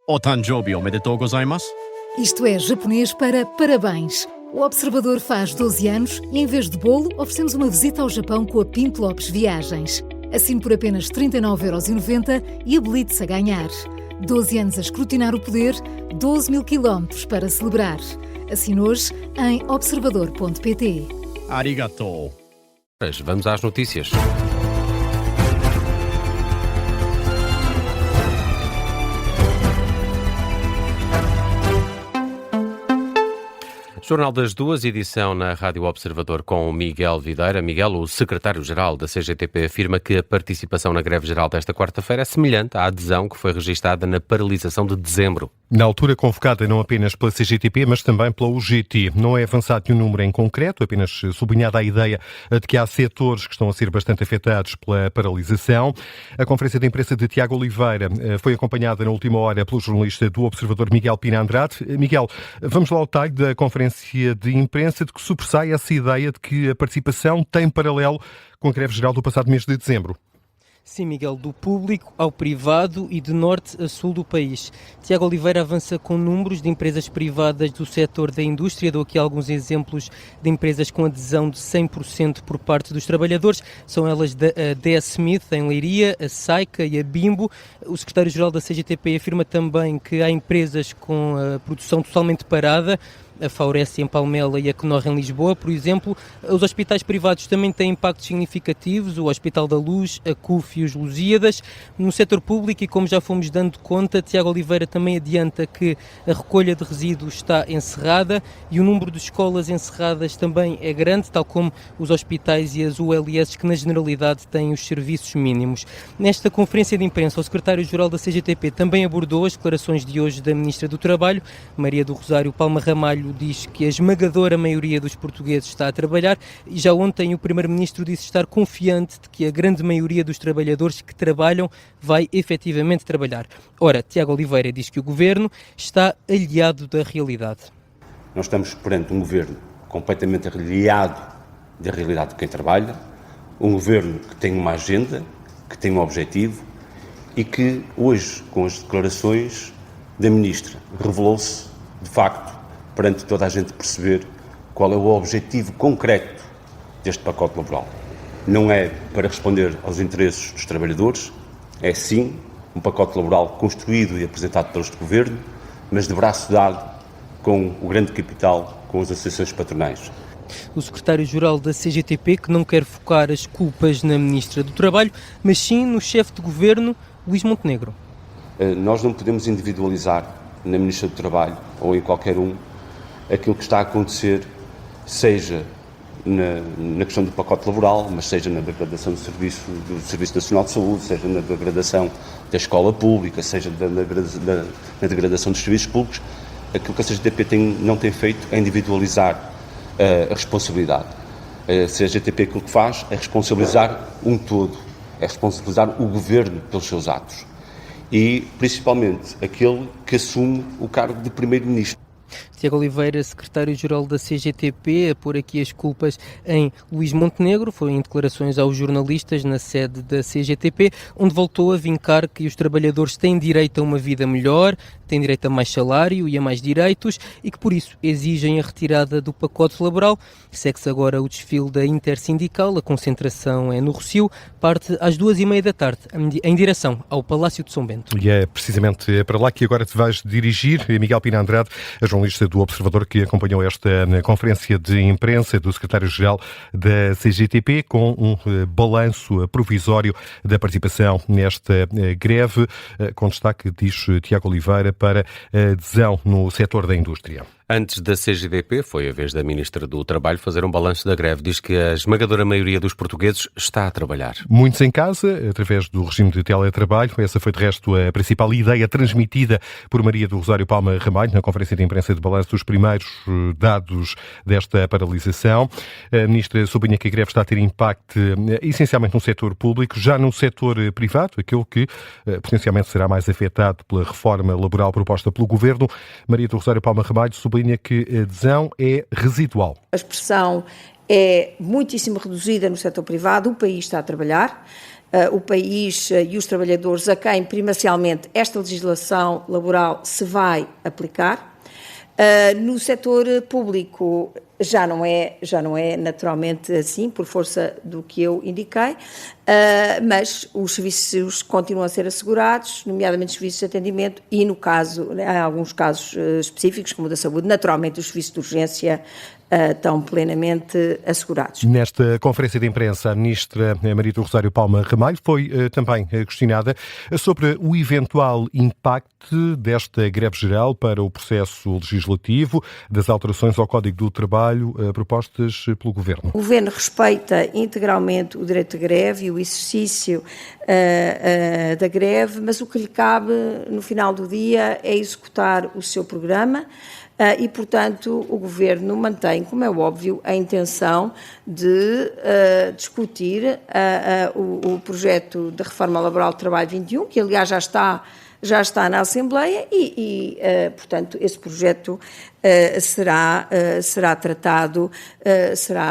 O Tanjobi omedetou gozaimasu. Isto é japonês para parabéns. O Observador faz 12 anos e, em vez de bolo, oferecemos uma visita ao Japão com a Pinto Lopes Viagens. Assine por apenas 39,90€ e habilite-se a ganhar. 12 anos a escrutinar o poder, 12 mil quilómetros para celebrar. Assine hoje em observador.pt. Arigatou. Vamos às notícias. Jornal das Duas, edição na Rádio Observador com o Miguel Videira. Miguel, o secretário-geral da CGTP, afirma que a participação na greve geral desta quarta-feira é semelhante à adesão que foi registada na paralisação de dezembro. Na altura convocada não apenas pela CGTP, mas também pela UGT. Não é avançado nenhum número em concreto, apenas sublinhada a ideia de que há setores que estão a ser bastante afetados pela paralisação. A conferência de imprensa de Tiago Oliveira foi acompanhada na última hora pelo jornalista do Observador Miguel Pina Andrade. Miguel, vamos lá ao detalhe da conferência de imprensa, de que sobressai essa ideia de que a participação tem paralelo com a greve geral do passado mês de dezembro. Sim, Miguel, do público ao privado e de norte a sul do país. Tiago Oliveira avança com números de empresas privadas do setor da indústria. Dou aqui alguns exemplos de empresas com adesão de 100% por parte dos trabalhadores. São elas a DS Smith, em Leiria, a Saica e a Bimbo. O secretário-geral da CGTP afirma também que há empresas com a produção totalmente parada, a Faurece em Palmela e a Knorr em Lisboa, por exemplo. Os hospitais privados também têm impactos significativos, o Hospital da Luz, a CUF e os Lusíadas. No setor público, e como já fomos dando conta, Tiago Oliveira também adianta que a recolha de resíduos está encerrada e o número de escolas encerradas também é grande, tal como os hospitais e as ULS, que na generalidade têm os serviços mínimos. Nesta conferência de imprensa, o secretário-geral da CGTP também abordou as declarações de hoje da Ministra do Trabalho, Maria do Rosário Palma Ramalho. Diz que a esmagadora maioria dos portugueses está a trabalhar e já ontem o Primeiro-Ministro disse estar confiante de que a grande maioria dos trabalhadores que trabalham vai efetivamente trabalhar. Ora, Tiago Oliveira diz que o Governo está aliado da realidade. Nós estamos perante um Governo completamente aliado da realidade de quem trabalha, um Governo que tem uma agenda, que tem um objetivo e que hoje, com as declarações da Ministra, revelou-se, de facto, perante toda a gente perceber qual é o objetivo concreto deste pacote laboral. Não é para responder aos interesses dos trabalhadores, é sim um pacote laboral construído e apresentado por este Governo, mas de braço dado com o grande capital, com as associações patronais. O secretário-geral da CGTP, que não quer focar as culpas na Ministra do Trabalho, mas sim no chefe de Governo, Luís Montenegro. Nós não podemos individualizar na Ministra do Trabalho ou em qualquer aquilo que está a acontecer, seja na questão do pacote laboral, mas seja na degradação do Serviço Nacional de Saúde, seja na degradação da escola pública, seja na degradação dos serviços públicos. Aquilo que a CGTP não tem feito é individualizar a responsabilidade. A CGTP aquilo que faz é responsabilizar um todo, é responsabilizar o Governo pelos seus atos e, principalmente, aquele que assume o cargo de Primeiro-Ministro. Tiago Oliveira, secretário-geral da CGTP, a pôr aqui as culpas em Luís Montenegro. Foi em declarações aos jornalistas na sede da CGTP, onde voltou a vincar que os trabalhadores têm direito a uma vida melhor, têm direito a mais salário e a mais direitos e que, por isso, exigem a retirada do pacote laboral. Segue-se agora o desfile da Intersindical. A concentração é no Rossio, parte às 2h30 da tarde, em direção ao Palácio de São Bento. E é precisamente para lá que agora te vais dirigir, Miguel Pina Andrade, a jornalista do Observador, que acompanhou esta conferência de imprensa do secretário-geral da CGTP com um balanço provisório da participação nesta greve, com destaque, diz Tiago Oliveira, para a adesão no setor da indústria. Antes da CGTP, foi a vez da Ministra do Trabalho fazer um balanço da greve. Diz que a esmagadora maioria dos portugueses está a trabalhar. Muitos em casa, através do regime de teletrabalho. Essa foi, de resto, a principal ideia transmitida por Maria do Rosário Palma Ramalho na conferência de imprensa de balanço dos primeiros dados desta paralisação. A Ministra sublinha que a greve está a ter impacto essencialmente no setor público, já no setor privado, aquele que potencialmente será mais afetado pela reforma laboral proposta pelo Governo. Maria do Rosário Palma Ramalho sublinha que a adesão é residual. A expressão é muitíssimo reduzida no setor privado, o país está a trabalhar. o país e os trabalhadores a quem, primacialmente, esta legislação laboral se vai aplicar. No setor público já não é naturalmente assim, por força do que eu indiquei, mas os serviços continuam a ser assegurados, nomeadamente os serviços de atendimento e, em alguns casos específicos, como o da saúde, naturalmente os serviços de urgência estão plenamente assegurados. Nesta conferência de imprensa, a ministra Maria do Rosário Palma Ramalho foi também questionada sobre o eventual impacto desta greve geral para o processo legislativo das alterações ao Código do Trabalho propostas pelo Governo. O Governo respeita integralmente o direito de greve e o exercício da greve, mas o que lhe cabe no final do dia é executar o seu programa. E, portanto, o Governo mantém, como é óbvio, a intenção de discutir o projeto de reforma laboral do trabalho 21, que aliás já está na Assembleia e portanto, esse projeto será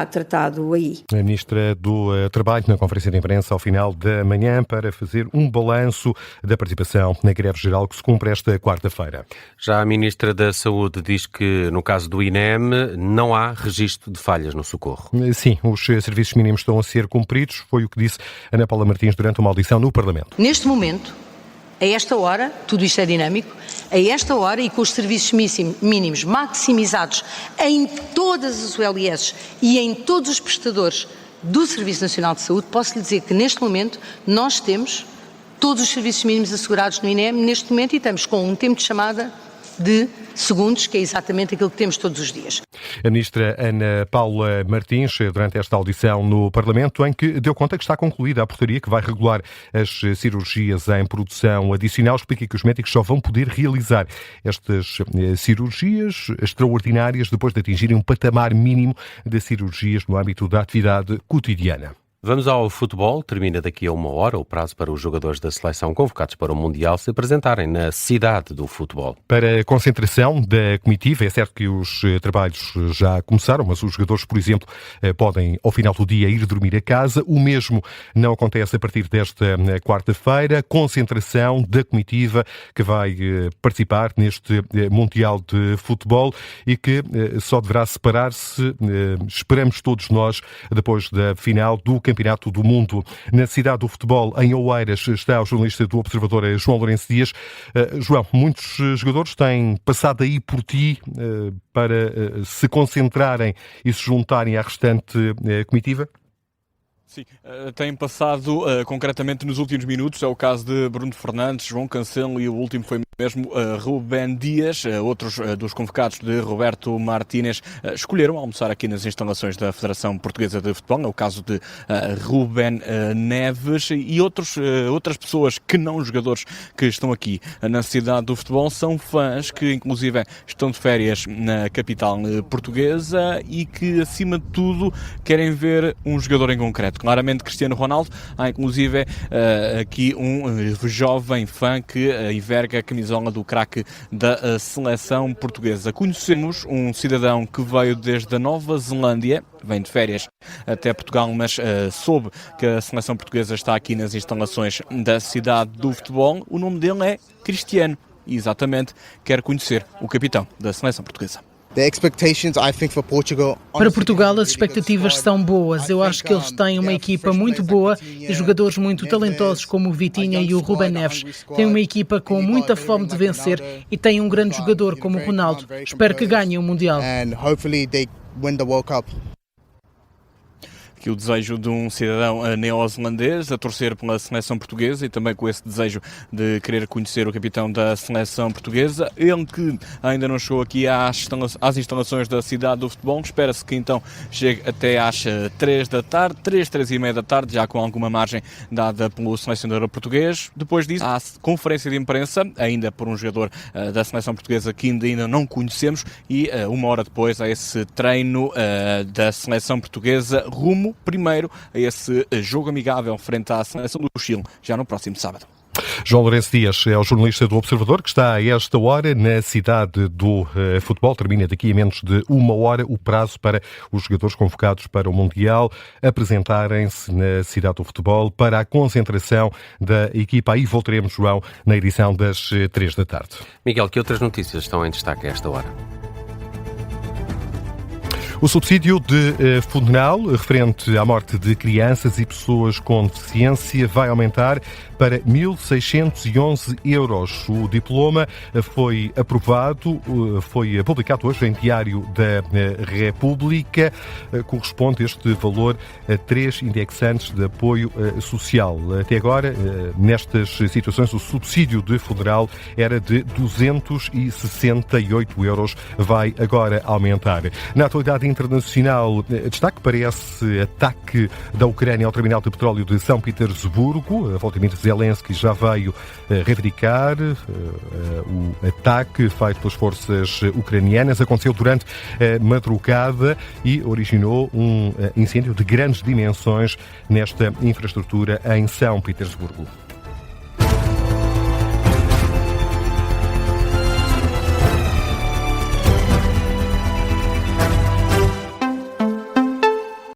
tratado aí. A Ministra do Trabalho na conferência de imprensa ao final da manhã para fazer um balanço da participação na greve geral que se cumpre esta quarta-feira. Já a Ministra da Saúde diz que, no caso do INEM, não há registro de falhas no socorro. Sim, os serviços mínimos estão a ser cumpridos, foi o que disse Ana Paula Martins durante uma audição no Parlamento. Neste momento, a esta hora, tudo isto é dinâmico, a esta hora e com os serviços mínimos maximizados em todas as ULS e em todos os prestadores do Serviço Nacional de Saúde, posso lhe dizer que neste momento nós temos todos os serviços mínimos assegurados no INEM neste momento e estamos com um tempo de chamada de segundos, que é exatamente aquilo que temos todos os dias. A ministra Ana Paula Martins, durante esta audição no Parlamento, em que deu conta que está concluída a portaria que vai regular as cirurgias em produção adicional, explica que os médicos só vão poder realizar estas cirurgias extraordinárias depois de atingirem um patamar mínimo de cirurgias no âmbito da atividade cotidiana. Vamos ao futebol. Termina daqui a 1 hora o prazo para os jogadores da seleção convocados para o Mundial se apresentarem na cidade do futebol. Para a concentração da comitiva, é certo que os trabalhos já começaram, mas os jogadores, por exemplo, podem, ao final do dia, ir dormir a casa. O mesmo não acontece a partir desta quarta-feira. Concentração da comitiva que vai participar neste Mundial de Futebol e que só deverá separar-se, esperamos todos nós, depois da final do Campeonato do Mundo. Na cidade do futebol, em Oeiras, está o jornalista do Observador, João Lourenço Dias. João, muitos jogadores têm passado aí por ti para se concentrarem e se juntarem à restante comitiva? Sim, têm passado concretamente nos últimos minutos. É o caso de Bruno Fernandes, João Cancelo e o último foi mesmo Rubén Dias. Outros dos convocados de Roberto Martínez escolheram almoçar aqui nas instalações da Federação Portuguesa de Futebol. É o caso de Rubén Neves e outras pessoas que não jogadores que estão aqui na cidade do futebol. São fãs que inclusive estão de férias na capital portuguesa e que acima de tudo querem ver um jogador em concreto. Claramente Cristiano Ronaldo. Há inclusive aqui um jovem fã que enverga a camisola do craque da seleção portuguesa. Conhecemos um cidadão que veio desde a Nova Zelândia, vem de férias até Portugal, mas soube que a seleção portuguesa está aqui nas instalações da cidade do futebol. O nome dele é Cristiano e exatamente quer conhecer o capitão da seleção portuguesa. Para Portugal as expectativas são boas. Eu acho que eles têm uma equipa muito boa e jogadores muito talentosos como o Vitinha e o Rubén Neves. Têm uma equipa com muita fome de vencer e têm um grande jogador como o Ronaldo. Espero que ganhem o Mundial. Que o desejo de um cidadão neozelandês a torcer pela seleção portuguesa e também com esse desejo de querer conhecer o capitão da seleção portuguesa. Ele que ainda não chegou aqui às instalações da cidade do futebol. Espera-se que então chegue até às 3 da tarde, 3h30 da tarde, já com alguma margem dada pelo selecionador português. Depois disso, há conferência de imprensa, ainda por um jogador da seleção portuguesa que ainda não conhecemos e 1 hora depois há esse treino da seleção portuguesa rumo primeiro a esse jogo amigável frente à seleção do Chile, já no próximo sábado. João Lourenço Dias é o jornalista do Observador que está a esta hora na cidade do futebol. Termina daqui a menos de uma hora o prazo para os jogadores convocados para o Mundial apresentarem-se na cidade do futebol para a concentração da equipa. Aí voltaremos, João, na edição das 3 da tarde. Miguel, que outras notícias estão em destaque a esta hora? O subsídio de funeral referente à morte de crianças e pessoas com deficiência vai aumentar para 1.611 euros. O diploma foi aprovado, foi publicado hoje em Diário da República. Corresponde este valor a 3 indexantes de apoio social. Até agora, nestas situações, o subsídio de funeral era de 268 euros. Vai agora aumentar. Na atualidade internacional, destaque para esse ataque da Ucrânia ao terminal de petróleo de São Petersburgo. Volodymyr Zelensky já veio reivindicar o ataque feito pelas forças ucranianas. Aconteceu durante a madrugada e originou um incêndio de grandes dimensões nesta infraestrutura em São Petersburgo.